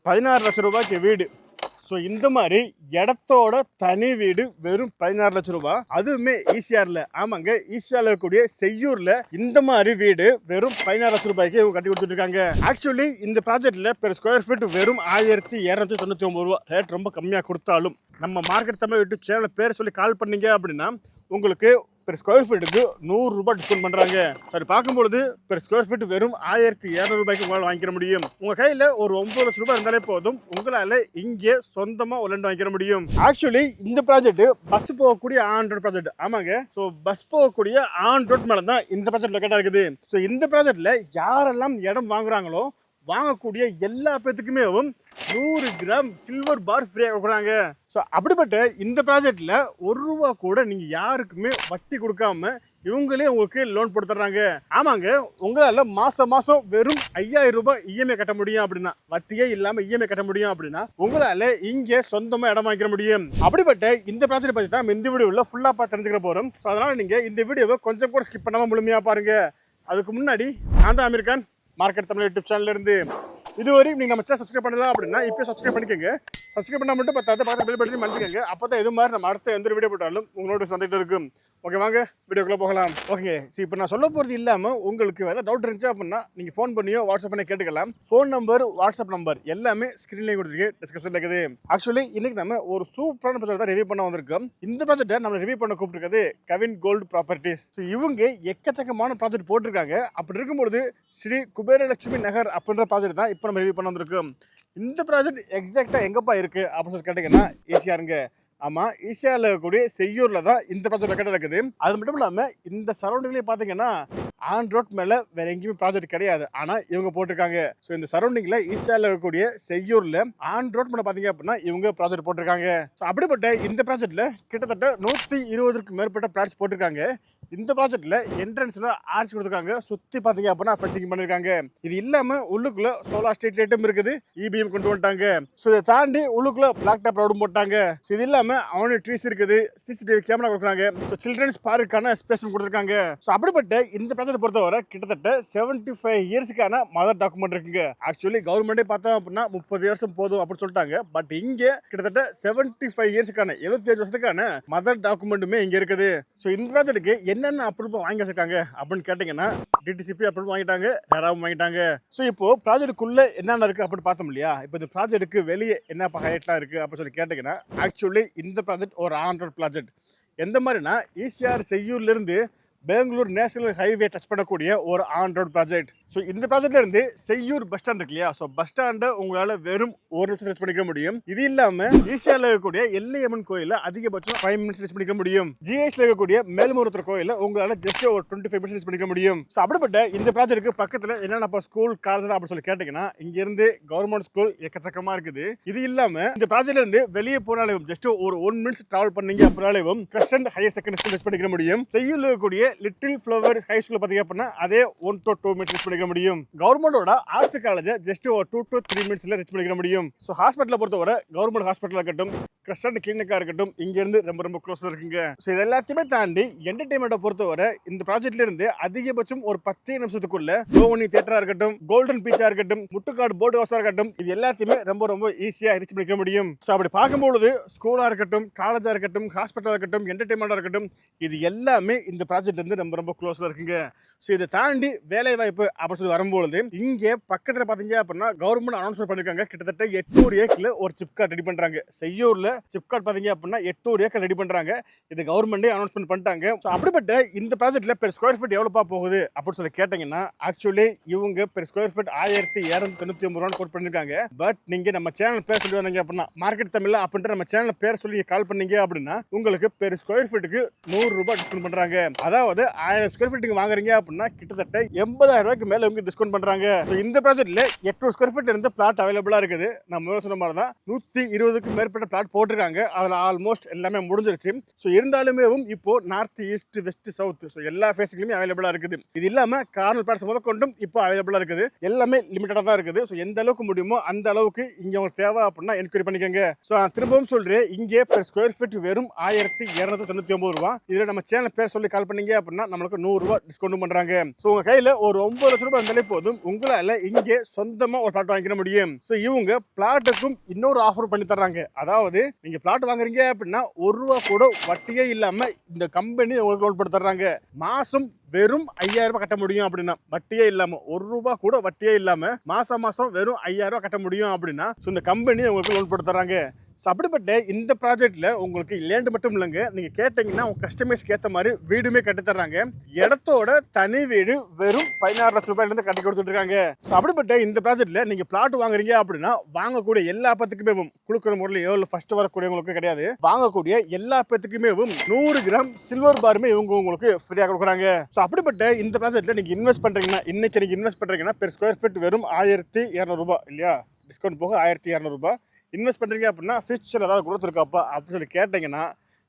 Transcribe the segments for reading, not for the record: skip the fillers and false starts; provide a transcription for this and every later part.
16 லட்சம் ரூபாய்க்கு வீடு. ஸோ இந்த மாதிரி இடத்தோட தனி வீடு வெறும் 16 லட்சம் ரூபாய். அதுவுமே ஈசிஆர்ல. ஆமாங்க, ஈசிஆர்ல இருக்கக்கூடிய செய்யூர்ல இந்த மாதிரி வீடு வெறும் 16 லட்சம் ரூபாய்க்கு இவங்க கட்டி கொடுத்துட்டு இருக்காங்க. ஆக்சுவலி இந்த ப்ராஜெக்ட்ல பெர் ஸ்கொயர் ஃபீட் வெறும் 1299 ரூபா. ரேட் ரொம்ப கம்மியாக கொடுத்தாலும் நம்ம மார்க்கெட் தமிழ் யூடியூப் சேனல் பேர் சொல்லி கால் பண்ணீங்க அப்படின்னா உங்களுக்கு பெர் ஸ்கொயர் ஃபீட்டுக்கு 100 ரூபாய் டிஸ்கவுண்ட் பண்ணுறாங்க. சரி, பார்க்கும்பொழுது பெர் ஸ்கொயர் ஃபீட் வெறும் 1200 ரூபாய்க்கு உங்களால் வாங்கிக்க முடியும். உங்கள் கையில் ஒரு 9 லட்சம் ரூபாய் இருந்தாலே போதும், உங்களால் இங்கே சொந்தமாக ஒரு லேண்ட் வாங்கிக்க முடியும். ஆக்சுவலி இந்த ப்ராஜெக்ட் பஸ் போகக்கூடிய ஆன் ரோட் ப்ராஜெக்ட். ஆமாங்க, ஸோ பஸ் போகக்கூடிய ஆன் ரோட் மேலே தான் இந்த ப்ராஜெக்ட் லொக்கேட்டாக இருக்குது. ஸோ இந்த ப்ராஜெக்டில் யாரெல்லாம் இடம் வாங்குறாங்களோ வாங்கக்கூடிய எல்லா பேத்துக்குமே 100 கிராம் சில்வர் பார் ஃப்ரீயாக கொடுக்குறாங்க. ஸோ அப்படிப்பட்ட இந்த ப்ராஜெக்டில் 1 ரூபா கூட நீங்கள் யாருக்குமே வட்டி கொடுக்காம இவங்களே உங்களுக்கு லோன் போட்டு தர்றாங்க. ஆமாங்க, உங்களால் மாதம் வெறும் 5000 ரூபாய் இஎம்ஐ கட்ட முடியும் அப்படின்னா, வட்டியே இல்லாமல் இஎம்ஐ கட்ட முடியும் அப்படின்னா உங்களால் இங்கே சொந்தமாக இடம் வாங்கிக்க முடியும். அப்படிப்பட்ட இந்த ப்ராஜெக்ட் பற்றி தான் இந்த வீடியோவில் ஃபுல்லாக பார்த்து தெரிஞ்சுக்க போகிறோம். ஸோ அதனால் நீங்கள் இந்த வீடியோவை கொஞ்சம் கூட ஸ்கிப் பண்ணாமல் முழுமையாக பாருங்கள். அதுக்கு முன்னாடி நான் தான் அமீர் கான், மார்க்கெட் தமிழ் யூடியூப் சேனல்ல இருந்து. இதுவரையும் நீங்கள் நம்ம சேனல் சப்ஸ்கிரைப் பண்ணலாம் அப்படின்னா இப்போ சப்ஸ்கிரைப் பண்ணிக்கோங்க. சப்ஸ்கிரைப் பண்ணால் மட்டும் பத்தாது, பக்கத்தில் பெல் பட்டனையும் மடிச்சுக்கோங்க. அப்போ தான் இது மாதிரி நம்ம அடுத்த எந்த வீடியோ போட்டாலும் உங்களோட சந்தையில் இருக்கும். ஓகே, வாங்க வீடியோக்குள்ளே போகலாம். ஓகே, ஸோ இப்போ நான் சொல்ல போகிறது இல்லாமல் உங்களுக்கு ஏதாவது டவுட் இருந்துச்சு அப்படின்னா நீங்கள் ஃபோன் பண்ணியோ வாட்ஸ்அப் பண்ணி கேட்டுக்கலாம். ஃபோன் நம்பர், வாட்ஸ்அப் நம்பர் எல்லாமே ஸ்க்ரீன்லேயே கொடுத்துருக்கு, டிஸ்கிரிப்ஷனில் இருக்குது. ஆக்சுவலி இன்னைக்கு நம்ம ஒரு சூப்பரான ப்ராஜெக்ட் தான் ரிவ்யூ பண்ண வந்திருக்கோம். இந்த ப்ராஜெக்ட்டை நம்ம ரிவ்யூ பண்ண கூப்பிட்டுருக்கிறது கவின் கோல்டு ப்ராப்பர்ட்டிஸ். ஸோ இவங்க எக்கச்சக்கமான ப்ராஜெக்ட் போட்டிருக்காங்க. அப்படி இருக்கும்பொழுது ஸ்ரீ குபேரலட்சுமி நகர் அப்படின்ற ப்ராஜெக்ட் தான் இப்போ நம்ம ரிவ்யூ பண்ண வந்திருக்கோம். இந்த ப்ராஜெக்ட் எக்ஸாக்டாக எங்கப்பா இருக்குது அப்படின்னு சொல்லி கேட்டிங்கன்னா ஈஸியாருங்க. ஆமாம், ஈஸியாவில் இருக்கக்கூடிய செய்யூரில் தான் இந்த ப்ராஜெக்ட் லொக்கேட்டாக இருக்குது. அது மட்டும் இல்லாமல் இந்த சரௌண்டிங்லேயே பார்த்தீங்கன்னா ஆன் ரோட் மேலே வேறு எங்கேயுமே ப்ராஜெக்ட் கிடையாது, ஆனால் இவங்க போட்டிருக்காங்க. ஸோ இந்த சரௌண்டிங்கில் ஈஸியாவில் இருக்கக்கூடிய செய்யூரில் ஆன் ரோட் மேலே பார்த்தீங்க அப்படின்னா இவங்க ப்ராஜெக்ட் போட்டிருக்காங்க. ஸோ அப்படிப்பட்ட இந்த ப்ராஜெக்ட்டில் கிட்டத்தட்ட 120க்கும் மேற்பட்ட ப்ளாட்ஸ் போட்டிருக்காங்க. இந்த ப்ராஜெக்ட்டில் என்ட்ரன்ஸில் ஆர்ச் கொடுத்துருக்காங்க. சுற்றி பார்த்தீங்க அப்படின்னா ஃபென்சிங் பண்ணியிருக்காங்க. இது இல்லாமல் உள்ளுக்குள்ளே சோலார் ஸ்ட்ரீட் லைட்டும் இருக்குது, இபிஎம் கொண்டு வந்துட்டாங்க. ஸோ இதை தாண்டி உள்ளுக்குள்ளே பிளாக் டாப் ரோடும் போட்டாங்க. ஸோ இது இல்லாமல் அவனு ட்ரீஸ் இருக்குது, சிசிடிவி கேமரா கொடுக்குறாங்க. ஸோ சில்ட்ரன்ஸ் பார்க்குக்கான ஸ்பேஸ் கொடுத்துருக்காங்க. ஸோ அப்படிப்பட்ட இந்த ப்ராஜெக்ட் பொறுத்தவரை கிட்டத்தட்ட 75 இயர்ஸுக்கான மதர் டாக்குமெண்ட் இருக்குங்க. ஆக்சுவலி கவர்மெண்டே பார்த்தோம் அப்படின்னா 30 வருஷம் போதும் அப்படின்னு சொல்லிட்டாங்க. பட் இங்கே கிட்டத்தட்ட 75 இயர்ஸுக்கான 75 வருஷத்துக்கான மதர் டாக்குமெண்ட்டுமே இங்கே இருக்குது. ஸோ இந்த ப்ராஜெக்ட்டுக்கு என்னென்ன அப்ரூவல் வாங்கி வச்சிருக்காங்க அப்படின்னு கேட்டிங்கன்னா டிடிசிபி அப்ரூவல் வாங்கிட்டாங்க, ரெராவும் வாங்கிட்டாங்க. ஸோ இப்போ ப்ராஜெக்ட்டுக்குள்ளே என்னென்ன இருக்குது அப்படின்னு பார்த்தோம் இல்லையா. இப்போ இந்த ப்ராஜெக்ட்டுக்கு வெளியே என்ன ஹைட்லாம் இருக்குது அப்படின்னு சொல்லி கேட்டிங்கன்னா ஆக்சுவலி இந்த ப்ராஜெக்ட் ஒரு ஆன் ரோட் ப்ராஜெக்ட். எந்த மாதிரினா ஈசிஆர் செய்யூர்லேருந்து பெங்களூர் நேஷனல் ஹைவே டச் பண்ணக்கூடிய ஒரு ஆன் ரோட் ப்ராஜெக்ட். ஸோ இந்த ப்ராஜெக்ட்ல இருந்து செய்யூர் பஸ் ஸ்டாண்ட் இருக்கு இல்லையா, ஸோ பஸ் ஸ்டாண்டை உங்களால் வெறும் 1 நிமிஷம் ரீச் பண்ணிக்க முடியும். இது இல்லாமல் ஈசிஆர்ல இருக்கக்கூடிய எல்லையம்மன் கோயில அதிகபட்சம் 5 மினிட்ஸ் ரீச் பண்ணிக்க முடியும். ஜிஎஸ்ல இருக்கக்கூடிய மேல்மருவத்தூர் கோயில உங்களால் ஜஸ்ட் ஒரு 25 மினிட்ஸ் ரீச் பண்ணிக்க முடியும். ஸோ அப்படிப்பட்ட இந்த ப்ராஜெக்ட்டுக்கு பக்கத்தில் என்னென்ன ஸ்கூல் காலேஜ் அப்படின்னு சொல்லி கேட்டிங்கன்னா இங்கிருந்து கவர்மெண்ட் ஸ்கூல் எக்கச்சக்கமாக இருக்குது. இது இல்லாமல் இந்த ப்ராஜெக்ட்ல இருந்து வெளியே போனாலும் ஜஸ்ட் ஒரு 1 மினிட்ஸ் டிராவல் பண்ணீங்க அப்படின்னாலும் crescent higher secondary school reach பண்ணிக்க முடியும். செய்யூர்ல இருக்கக்கூடிய லிட்டில் ஃப்ளவர் ஹை ஸ்கூல் பார்த்தீங்க அப்படின்னா அதே 1 to 2 மினிட்ஸ் ரீச் பண்ணிக்க முடியும். கவர்மெண்டோட ஆர்ட்ஸ் காலேஜ் ஜஸ்ட் ஒரு 2 to 3 மினிட்ஸ்ல ரீச் பண்ணிக்க முடியும். ஸோ ஹாஸ்பிட்டலை பொறுத்தவரை கவர்மெண்ட் ஹாஸ்பிட்டலாக இருக்கட்டும், கிரசன்ட் கிளினிக்காக இருக்கட்டும், இங்கிருந்து ரொம்ப க்ளோஸாக இருக்குங்க. ஸோ இது எல்லாத்தையுமே தாண்டி என்டர்டைன்மெண்ட்டை பொறுத்தவரை இந்த ப்ராஜெக்ட்ல இருந்து அதிகபட்சம் ஒரு 10 நிமிஷத்துக்குள்ள ரோவனி தியேட்டரா இருக்கட்டும், கோல்டன் பீச்சா இருக்கட்டும், முட்டுக்காடு போர்டு ஹவுஸா இருக்கட்டும், இது எல்லாத்தையுமே ரொம்ப ஈஸியாக ரீச் பண்ணிக்க முடியும். ஸோ அப்படி பார்க்கும்போது ஸ்கூலாக இருக்கட்டும், காலேஜாக இருக்கட்டும், ஹாஸ்பிட்டலாக இருக்கட்டும், என்டர்டைன்மெண்ட்டாக இருக்கட்டும், இது எல்லாமே இந்த ப்ராஜெக்ட் வந்து ரொம்ப க்ளோஸில் இருக்குங்க. ஸோ இதை தாண்டி வேலை வாய்ப்பு அப்படின்னு சொல்லி வரும்பொழுது இங்கே பக்கத்தில் பார்த்தீங்க அப்படின்னா கவர்மெண்ட் அனௌன்ஸ்மெண்ட் பண்ணியிருக்காங்க. கிட்டத்தட்ட 800 ஏக்கர்ல ஒரு சிப்காட் ரெடி பண்ணுறாங்க. செய்யூரில் சிப்காட் பார்த்தீங்க அப்படின்னா 800 ஏக்கர் ரெடி பண்ணுறாங்க. இது கவர்மெண்டே அனௌன்ஸ்மெண்ட் பண்ணிட்டாங்க. ஸோ அப்படிப்பட்ட இந்த ப்ராஜெக்ட்ல பெர் ஸ்கொயர் ஃபீட் எவ்வளோப்பா போகுது அப்படின்னு சொல்லி கேட்டிங்கன்னா ஆக்சுவலி இவங்க பெர் ஸ்கொயர் ஃபீட் 1299 ரூபான்னு கோட் பண்ணியிருக்காங்க. பட் நீங்கள் நம்ம சேனல் பேர் சொல்லி வந்தீங்க அப்படின்னா மார்க்கெட் தமிழ் அப்படின்ற நம்ம சேனல் பேர் சொல்லி கால் பண்ணீங்க அப்படின்னா உங்களுக்கு பெர் ஸ்கொயர் ஃபீட்டுக்கு 100 ரூபாய் டிஸ்கவுண்ட் பண்ணுறாங்க. அதாவது 1000 ஸ்கொயர் ஃபீட்டுக்கு வாங்குறீங்க அப்படின்னா கிட்டத்தட்ட 80,000 ரூபாய்க்கு மேல இவங்க டிஸ்கவுண்ட் பண்றாங்க. ஸோ இந்த ப்ராஜெக்ட்ல 800 ஸ்கொயர் ஃபீட் இருந்து பிளாட் அவைலபிளா இருக்குது. நம்ம முதல்ல சொன்ன மாதிரி தான் 120க்கும் மேற்பட்ட பிளாட் போட்டிருக்காங்க. அதில் ஆல்மோஸ்ட் எல்லாமே முடிஞ்சிருச்சு. ஸோ இருந்தாலுமே இப்போ north east west south so எல்லா ஃபேஸ்லையுமே அவைலபிளா இருக்குது. இது இல்லாம கார்னர் பிளாட்ஸ் முதற்கொண்டும் இப்போ அவைலபிளா இருக்குது. எல்லாமே லிமிட்டடா தான் இருக்குது. ஸோ எந்த அளவுக்கு முடியுமோ அந்த அளவுக்கு இங்க உங்களுக்கு தேவை அப்படின்னா என்கொயரி பண்ணிக்கோங்க. ஸோ திரும்பவும் சொல்றேன், இங்கே பெர் ஸ்கொயர் ஃபீட் வெறும் 1299 ரூபாய். இதுல நம்ம சேனல் பேர் சொல்லி கால் பண்ணீங்க அப்படின்னா நம்மளுக்கு 100 ரூபாய் டிஸ்கவுண்ட் பண்றாங்க. ஸோ உங்க கையில ஒரு 9 லட்சம் ரூபாய் இருந்தாலே போதும், உங்களால இங்கே சொந்தமா ஒரு பிளாட் வாங்கிக்க முடியும். ஸோ இவங்க பிளாட்டுக்கும் இன்னொரு ஆஃபர் பண்ணி தர்றாங்க. அதாவது நீங்க பிளாட் வாங்குறீங்க அப்படின்னா 1 ரூபா கூட வட்டியே இல்லாம இந்த கம்பெனி உங்களுக்கு லோன் போட்டு தர்றாங்க. மாசம் வெறும் 5000 ரூபாய் கட்ட முடியும் அப்படின்னா, வட்டியே இல்லாம 1 ரூபா கூட வட்டியே இல்லாம மாசம் வெறும் 5000 ரூபாய் கட்ட முடியும் அப்படின்னா இந்த கம்பெனி உங்களுக்கு லோன் போட்டு தர்றாங்க. ஸோ அப்படிப்பட்ட இந்த ப்ராஜெக்ட்ல உங்களுக்கு லேண்ட் மட்டும் இல்லைங்க, நீங்க கேட்டீங்கன்னா உங்க கஸ்டமைஸ்க்கு ஏற்ற மாதிரி வீடுமே கட்டி தர்றாங்க. இடத்தோட தனி வீடு வெறும் 16 லட்சம் ரூபாயிலிருந்து கட்டி கொடுத்துட்டு இருக்காங்க. ஸோ அப்படிப்பட்ட இந்த ப்ராஜெக்ட்ல நீங்க பிளாட் வாங்குறீங்க அப்படின்னா வாங்கக்கூடிய எல்லா பத்துக்குமே குழுக்கிற முறையிலையோ இல்லை ஃபர்ஸ்ட் வரக்கூடியவங்களுக்கு கிடையாது, வாங்கக்கூடிய எல்லா பத்துக்குமே 100 கிராம் சில்வர் பாருமே இவங்க உங்களுக்கு ஃப்ரீயாக கொடுக்குறாங்க. ஸோ அப்படிப்பட்ட இந்த ப்ராஜெக்ட்ல நீங்க இன்வெஸ்ட் பண்றீங்கன்னா, இன்னைக்கு நீங்க இன்வெஸ்ட் பண்றீங்கன்னா பெர் ஸ்கொயர் ஃபீட் வெறும் 1200 ரூபாய் இல்லையா, டிஸ்கவுண்ட் போக 1200 ரூபாய் இன்வெஸ்ட் பண்ணுறீங்க அப்படின்னா ஃபியூச்சர் ஏதாவது growth இருக்காப்பா அப்படின்னு சொல்லி கேட்டிங்கன்னா,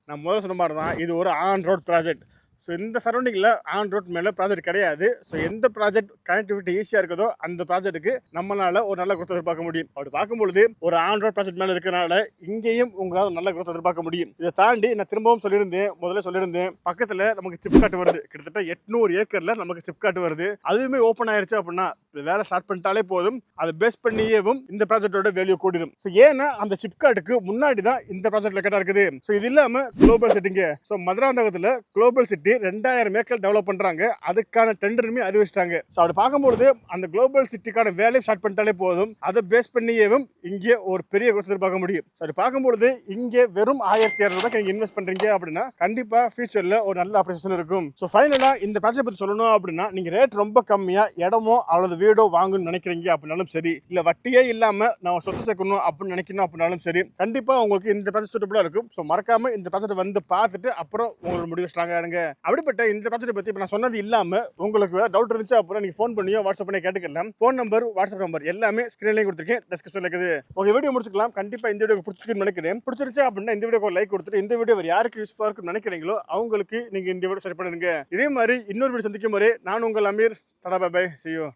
நான் முதல்ல சொன்ன மாதிரி தான் இது ஒரு ஆன் ரோட் ப்ராஜெக்ட். ஸோ இந்த சரௌண்டிங்கில் ஆன் ரோட் மேலே ப்ராஜெக்ட் கிடையாது. ஸோ எந்த ப்ராஜெக்ட் கனெக்டிவிட்டி ஈஸியாக இருக்குதோ அந்த ப்ராஜெக்ட்டுக்கு நம்மளால் ஒரு நல்ல growth எதிர்பார்க்க முடியும். அப்படி பார்க்கும்பொழுது ஒரு ஆன் ரோட் ப்ராஜெக்ட் மேலே இருக்கிறனால இங்கேயும் உங்களால் நல்ல growth எதிர்பார்க்க முடியும். இதை தாண்டி நான் திரும்பவும் சொல்லியிருந்தேன் பக்கத்தில் நமக்கு சிப்காட் வருது. கிட்டத்தட்ட 800 ஏக்கரில் நமக்கு சிப்காட் வருது. அதுவுமே ஓப்பன் ஆயிடுச்சு அப்படின்னா வேலை ஸ்டார்ட் பண்ணிட்டாலே போதும், அதை பேஸ் பண்ணியேவும் இந்த ப்ராஜெக்டோட வேல்யூ கூடிடும். ஸோ ஏன்னா அந்த சிப்காட்டுக்கு முன்னாடி தான் இந்த ப்ராஜெக்ட் லொக்கேட்டாக இருக்குது. ஸோ இது இல்லாமல் குளோபல் சிட்டிங்க, ஸோ மதுராந்தகத்தில் குளோபல் சிட்டி 2000 ஏக்கர் டெவலப் பண்றாங்க. அதுக்கான டெண்டருமே அறிவிச்சிட்டாங்க. ஸோ அப்படி பார்க்கும்போது அந்த குளோபல் சிட்டிக்கான வேலையை ஸ்டார்ட் பண்ணிட்டாலே போதும், அதை பேஸ் பண்ணியேவும் இங்கே ஒரு பெரிய growth பார்க்க முடியும். ஸோ அப்படி பார்க்கும்போது இங்கே வெறும் 1200 ரூபாய்க்கு நீங்கள் இன்வெஸ்ட் பண்றீங்க அப்படின்னா கண்டிப்பா ஃபியூச்சர்ல ஒரு நல்ல அப்ரிசியேஷன் இருக்கும். ஸோ ஃபைனலா இந்த ப்ராஜெக்ட் பற்றி சொல்லணும் அப்படின்னா, நீங்க ரேட் ரொம்ப கம்மியா இடமோ அல்லது வீடோ வாங்கணும்னு நினைக்கிறீங்க அப்படின்னாலும் சரி, இல்ல வட்டியே இல்லாம நான் சொத்து சேர்க்கணும் அப்படின்னு நினைக்கணும் அப்படின்னாலும் சரி, கண்டிப்பா உங்களுக்கு இந்த ப்ராஜெக்ட் சூட்டபிளா இருக்கும். ஸோ மறக்காம இந்த ப்ராஜெக்ட் வந்து பார்த்துட்டு அப்புறம் உங்களோட முடிவு ஸ்ட்ராங்கா இருங்க. அப்படிப்பட்ட இந்த ப்ராஜெக்ட் பத்தி நான் சொன்னது இல்லாம உங்களுக்கு டவுட் இருந்துச்சு அப்புறம் நீங்க ஃபோன் பண்ணியோ வாட்ஸ்அப் பண்ணியோ கேட்டுக்கலாம். ஃபோன் நம்பர், வாட்ஸ்அப் நம்பர் எல்லாமே ஸ்கிரீன்லயே கொடுத்துருக்கேன், டிஸ்கிரிப்ஷன்ல இருக்குது. உங்க வீடியோ முடிச்சுக்கலாம். கண்டிப்பா இந்த வீடியோ பிடிச்சிருக்குன்னு நினைக்கிறேன். பிடிச்சிருச்சு அப்படின்னா இந்த வீடியோக்கு லைக் கொடுத்துட்டு இந்த வீடியோ யாருக்கு யூஸ்ஃபுல்லா இருக்குன்னு நினைக்கிறீங்களோ அவங்களுக்கு நீங்க இந்த வீடியோ ஷேர் பண்ணுங்க. இதே மாதிரி இன்னொரு வீடியோ சந்திக்கும் வரை நான் உங்கள் Ameer. Tata bye bye, see you.